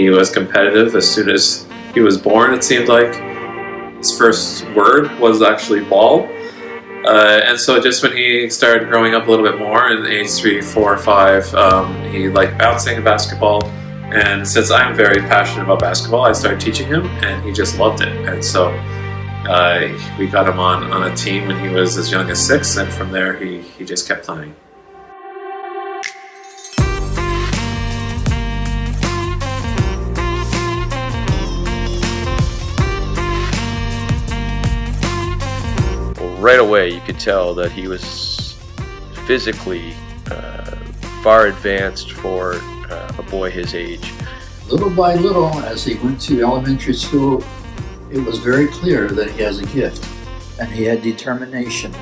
He was competitive as soon as he was born, it seemed like. His first word was actually ball. And so just when he started growing up a little bit more in age 3, 4, 5, he liked bouncing and basketball. And since I'm very passionate about basketball, I started teaching him, and he just loved it. And so we got him on a team when he was as young as 6, and from there he just kept playing. Right away, you could tell that he was physically far advanced for a boy his age. Little by little, as he went to elementary school, it was very clear that he has a gift, and he had determination.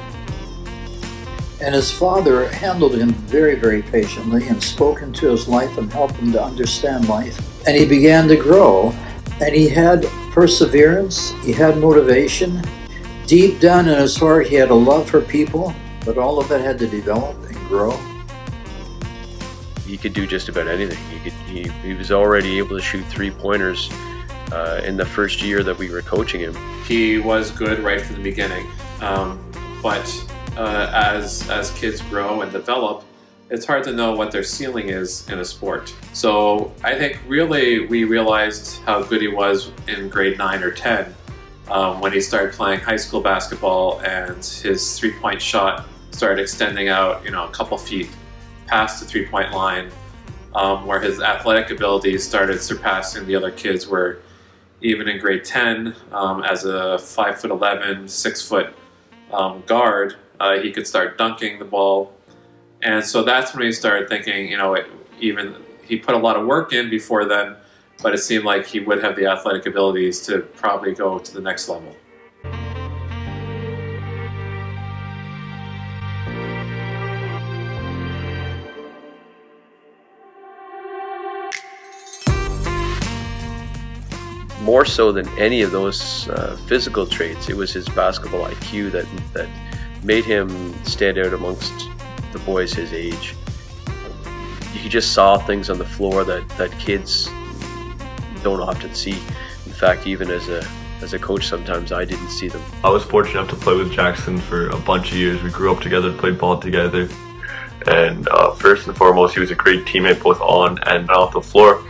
And his father handled him very, very patiently and spoke into his life and helped him to understand life. And he began to grow, and he had perseverance, he had motivation. Deep down in his heart, he had a love for people, but all of it had to develop and grow. He could do just about anything. He was already able to shoot 3-pointers in the first year that we were coaching him. He was good right from the beginning, but as kids grow and develop, it's hard to know what their ceiling is in a sport. So I think really we realized how good he was in grade 9 or 10. When he started playing high school basketball and his 3-point shot started extending out, a couple feet past the 3-point line, where his athletic abilities started surpassing the other kids, where even in grade 10, as a 5'11", 6-foot guard, he could start dunking the ball. And so that's when we started thinking, he put a lot of work in before then, but it seemed like he would have the athletic abilities to probably go to the next level. More so than any of those physical traits, it was his basketball IQ that made him stand out amongst the boys his age. He just saw things on the floor that kids don't often see. In fact, even as a coach, sometimes I didn't see them. I was fortunate enough to play with Jackson for a bunch of years. We grew up together, played ball together, and first and foremost, he was a great teammate both on and off the floor.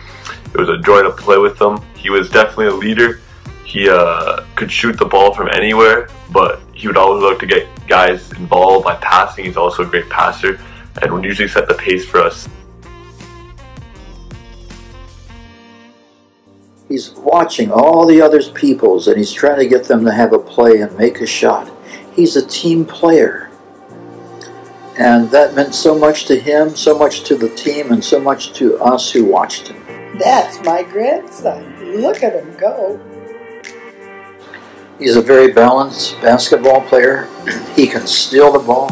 It was a joy to play with him. He was definitely a leader. He could shoot the ball from anywhere, but he would always look to get guys involved by passing. He's also a great passer and would usually set the pace for us. He's watching all the other peoples, and he's trying to get them to have a play and make a shot. He's a team player. And that meant so much to him, so much to the team, and so much to us who watched him. That's my grandson. Look at him go. He's a very balanced basketball player. He can steal the ball,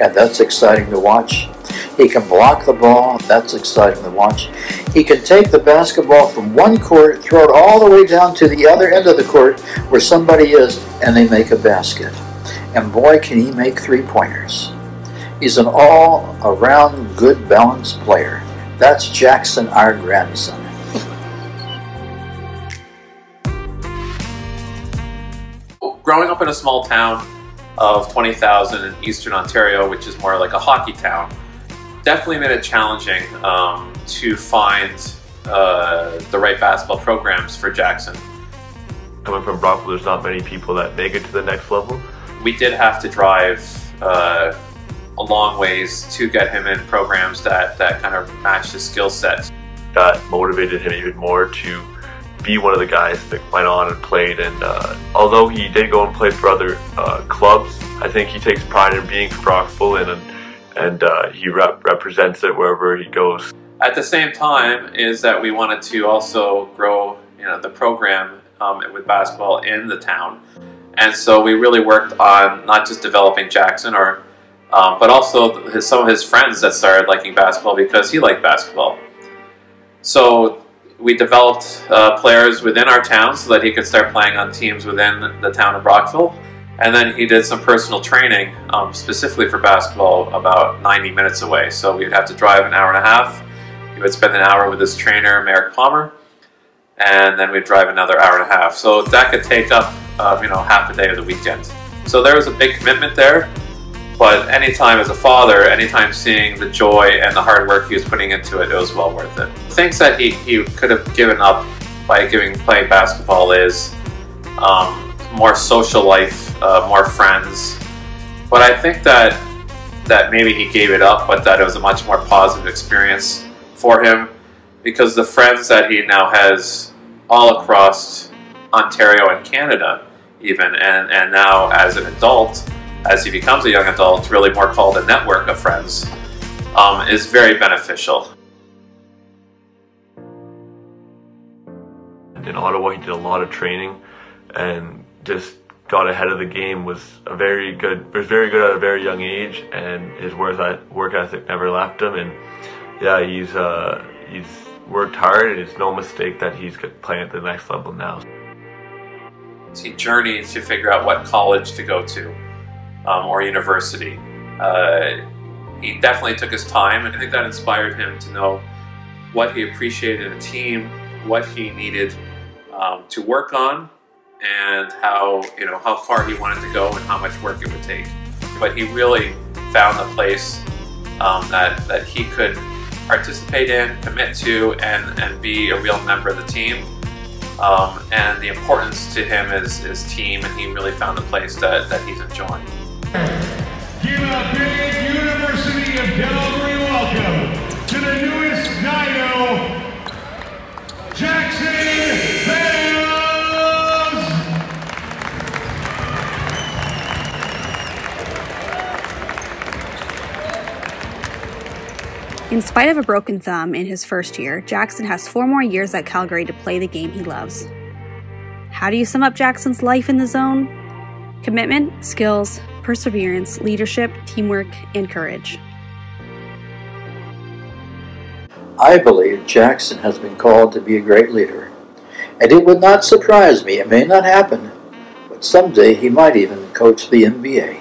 and that's exciting to watch. He can block the ball, that's exciting to watch. He can take the basketball from one court, throw it all the way down to the other end of the court where somebody is, and they make a basket. And boy, can he make 3-pointers. He's an all-around good, balanced player. That's Jackson, our grandson. Growing up in a small town of 20,000 in Eastern Ontario, which is more like a hockey town, definitely made it challenging to find the right basketball programs for Jackson. Coming from Brockville, there's not many people that make it to the next level. We did have to drive a long ways to get him in programs that kind of matched his skill set. That motivated him even more to be one of the guys that went on and played. And although he did go and play for other clubs, I think he takes pride in being from Brockville, and he represents it wherever he goes. At the same time is that we wanted to also grow the program with basketball in the town. And so we really worked on not just developing Jackson, but also some of his friends that started liking basketball because he liked basketball. So we developed players within our town so that he could start playing on teams within the town of Brockville. And then he did some personal training specifically for basketball about 90 minutes away. So we'd have to drive an hour and a half. He would spend an hour with his trainer, Merrick Palmer. and then we'd drive another hour and a half. So that could take up, half a day of the weekend. So there was a big commitment there, but anytime as a father, anytime seeing the joy and the hard work he was putting into it, it was well worth it. Things that he could have given up by playing basketball is more social life, more friends. But I think that maybe he gave it up, but that it was a much more positive experience for him, because the friends that he now has all across Ontario and Canada even, and now as an adult, as he becomes a young adult, really more called a network of friends, is very beneficial. In Ottawa, he did a lot of training and just got ahead of the game. Was very good at a very young age, and his work ethic never left him. And yeah, he's worked hard, and it's no mistake that he's playing at the next level now. He journeyed to figure out what college to go to, or university. He definitely took his time, and I think that inspired him to know what he appreciated in a team, what he needed to work on, and how far he wanted to go and how much work it would take. But he really found a place that he could participate in, commit to, and be a real member of the team. And the importance to him is team, and he really found a place that he's enjoying. Give a big University of Calgary welcome to the newest Dino, Jackson Bayles! In spite of a broken thumb in his first year, Jackson has 4 more years at Calgary to play the game he loves. How do you sum up Jackson's life in the zone? Commitment, skills, perseverance, leadership, teamwork, and courage. I believe Jackson has been called to be a great leader, and it would not surprise me, it may not happen, but someday he might even coach the NBA.